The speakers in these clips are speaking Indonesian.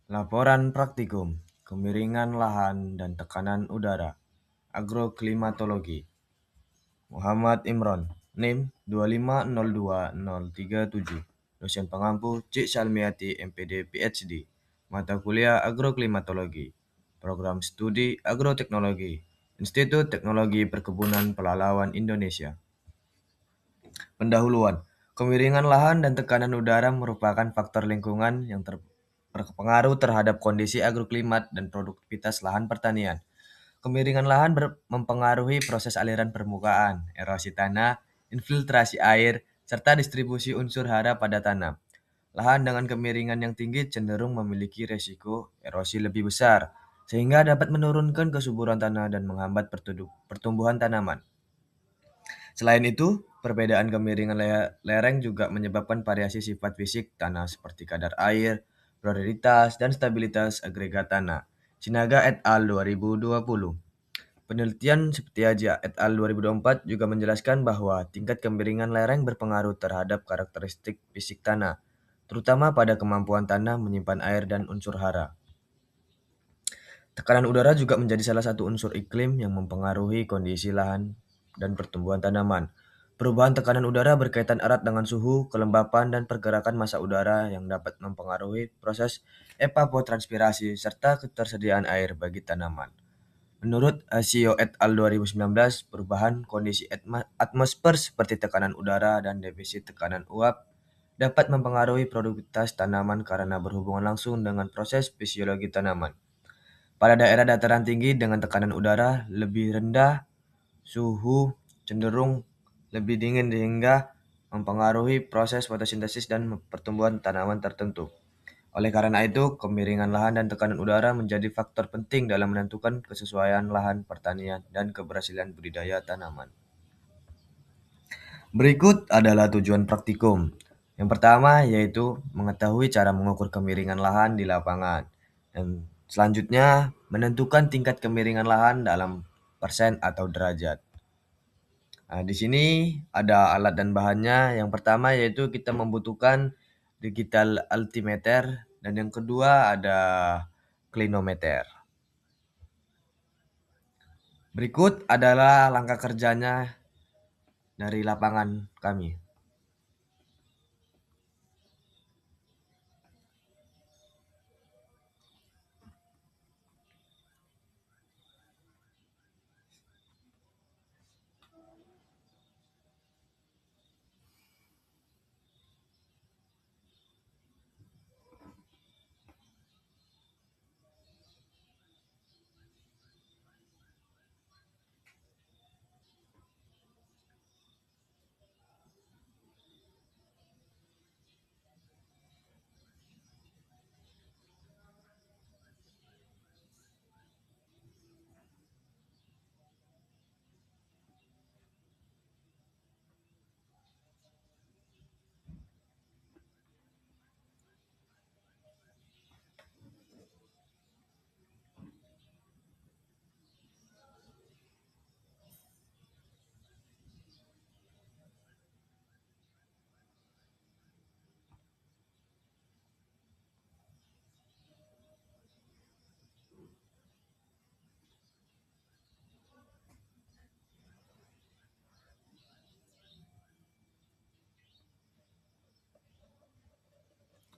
Laporan praktikum, kemiringan lahan dan tekanan udara, agroklimatologi. Muhammad Imron, NIM 2502037, dosen pengampu Cik Salmiati MPD PhD, mata kuliah agroklimatologi, program studi agroteknologi, Institut Teknologi Perkebunan Pelalawan Indonesia. Pendahuluan, kemiringan lahan dan tekanan udara merupakan faktor lingkungan yang berpengaruh terhadap kondisi agroklimat dan produktivitas lahan pertanian. Kemiringan lahan mempengaruhi proses aliran permukaan, erosi tanah, infiltrasi air, serta distribusi unsur hara pada tanah. Lahan dengan kemiringan yang tinggi cenderung memiliki resiko erosi lebih besar, sehingga dapat menurunkan kesuburan tanah dan menghambat pertumbuhan tanaman. Selain itu, perbedaan kemiringan lereng juga menyebabkan variasi sifat fisik tanah seperti kadar air, prioritas, dan stabilitas agregat tanah. Sinaga et al. 2020. Penelitian Septiaja et al. 2024 juga menjelaskan bahwa tingkat kemiringan lereng berpengaruh terhadap karakteristik fisik tanah, terutama pada kemampuan tanah menyimpan air dan unsur hara. Tekanan udara juga menjadi salah satu unsur iklim yang mempengaruhi kondisi lahan dan pertumbuhan tanaman. Perubahan tekanan udara berkaitan erat dengan suhu, kelembapan, dan pergerakan massa udara yang dapat mempengaruhi proses evapotranspirasi serta ketersediaan air bagi tanaman. Menurut Asio et al. 2019, perubahan kondisi atmosfer seperti tekanan udara dan defisit tekanan uap dapat mempengaruhi produktivitas tanaman karena berhubungan langsung dengan proses fisiologi tanaman. Pada daerah dataran tinggi dengan tekanan udara lebih rendah, suhu cenderung lebih dingin sehingga mempengaruhi proses fotosintesis dan pertumbuhan tanaman tertentu. Oleh karena itu, kemiringan lahan dan tekanan udara menjadi faktor penting dalam menentukan kesesuaian lahan pertanian dan keberhasilan budidaya tanaman. Berikut adalah tujuan praktikum. Yang pertama yaitu mengetahui cara mengukur kemiringan lahan di lapangan. Dan selanjutnya menentukan tingkat kemiringan lahan dalam persen atau derajat. Nah, di sini ada alat dan bahannya. Yang pertama yaitu kita membutuhkan digital altimeter dan yang kedua ada klinometer. Berikut adalah langkah kerjanya dari lapangan kami.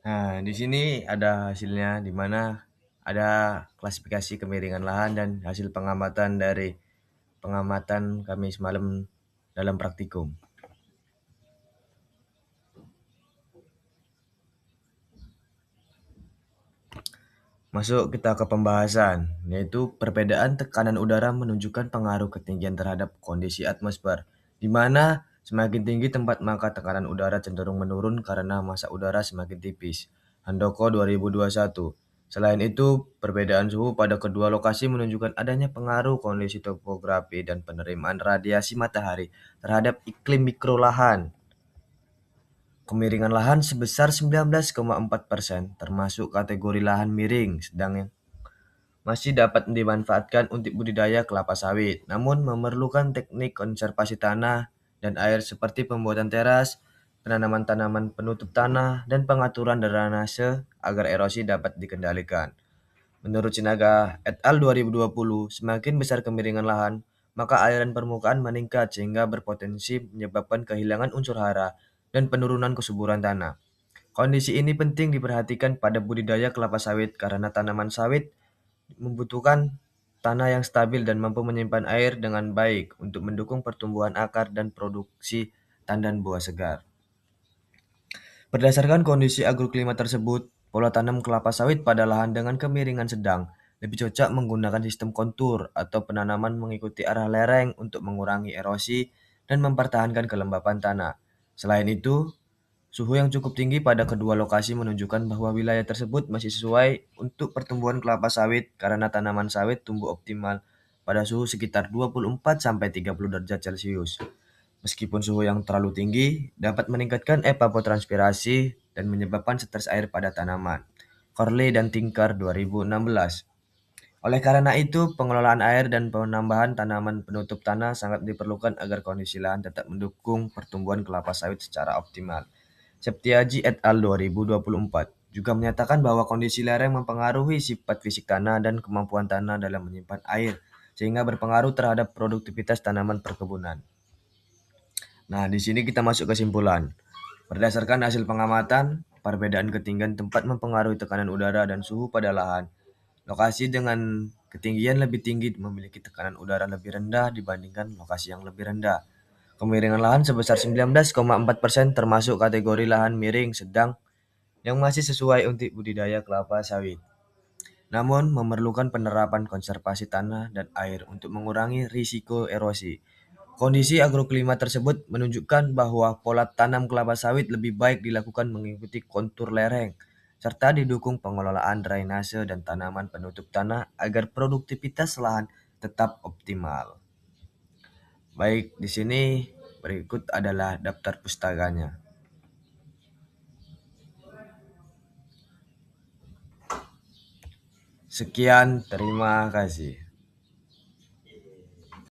Nah, di sini ada hasilnya di mana ada klasifikasi kemiringan lahan dan hasil pengamatan dari pengamatan kami semalam dalam praktikum. Masuk kita ke pembahasan, yaitu perbedaan tekanan udara menunjukkan pengaruh ketinggian terhadap kondisi atmosfer, di mana semakin tinggi tempat maka tekanan udara cenderung menurun karena massa udara semakin tipis. Handoko 2021. Selain itu, perbedaan suhu pada kedua lokasi menunjukkan adanya pengaruh kondisi topografi dan penerimaan radiasi matahari terhadap iklim mikrolahan. Kemiringan lahan sebesar 19,4%, termasuk kategori lahan miring, sedang yang masih dapat dimanfaatkan untuk budidaya kelapa sawit, namun memerlukan teknik konservasi tanah dan air seperti pembuatan teras, penanaman tanaman penutup tanah, dan pengaturan drainase agar erosi dapat dikendalikan. Menurut Sinaga et al. 2020, semakin besar kemiringan lahan, maka aliran permukaan meningkat sehingga berpotensi menyebabkan kehilangan unsur hara dan penurunan kesuburan tanah. Kondisi ini penting diperhatikan pada budidaya kelapa sawit karena tanaman sawit membutuhkan tanah yang stabil dan mampu menyimpan air dengan baik untuk mendukung pertumbuhan akar dan produksi tandan buah segar. Berdasarkan kondisi agroklimat tersebut, pola tanam kelapa sawit pada lahan dengan kemiringan sedang lebih cocok menggunakan sistem kontur atau penanaman mengikuti arah lereng untuk mengurangi erosi dan mempertahankan kelembapan tanah. Selain itu, suhu yang cukup tinggi pada kedua lokasi menunjukkan bahwa wilayah tersebut masih sesuai untuk pertumbuhan kelapa sawit karena tanaman sawit tumbuh optimal pada suhu sekitar 24-30 derajat Celcius. Meskipun suhu yang terlalu tinggi dapat meningkatkan evapotranspirasi dan menyebabkan stres air pada tanaman. Corley dan Tinker 2016. Oleh karena itu, pengelolaan air dan penambahan tanaman penutup tanah sangat diperlukan agar kondisi lahan tetap mendukung pertumbuhan kelapa sawit secara optimal. Septiaji et al. 2024 juga menyatakan bahwa kondisi lereng mempengaruhi sifat fisik tanah dan kemampuan tanah dalam menyimpan air, sehingga berpengaruh terhadap produktivitas tanaman perkebunan. Nah, di sini kita masuk kesimpulan. Berdasarkan hasil pengamatan, perbedaan ketinggian tempat mempengaruhi tekanan udara dan suhu pada lahan. Lokasi dengan ketinggian lebih tinggi memiliki tekanan udara lebih rendah dibandingkan lokasi yang lebih rendah. Kemiringan lahan sebesar 19,4% termasuk kategori lahan miring sedang yang masih sesuai untuk budidaya kelapa sawit. Namun, memerlukan penerapan konservasi tanah dan air untuk mengurangi risiko erosi. Kondisi agroklimat tersebut menunjukkan bahwa pola tanam kelapa sawit lebih baik dilakukan mengikuti kontur lereng, serta didukung pengelolaan drainase dan tanaman penutup tanah agar produktivitas lahan tetap optimal. Baik, di sini berikut adalah daftar pustakanya. Sekian, terima kasih.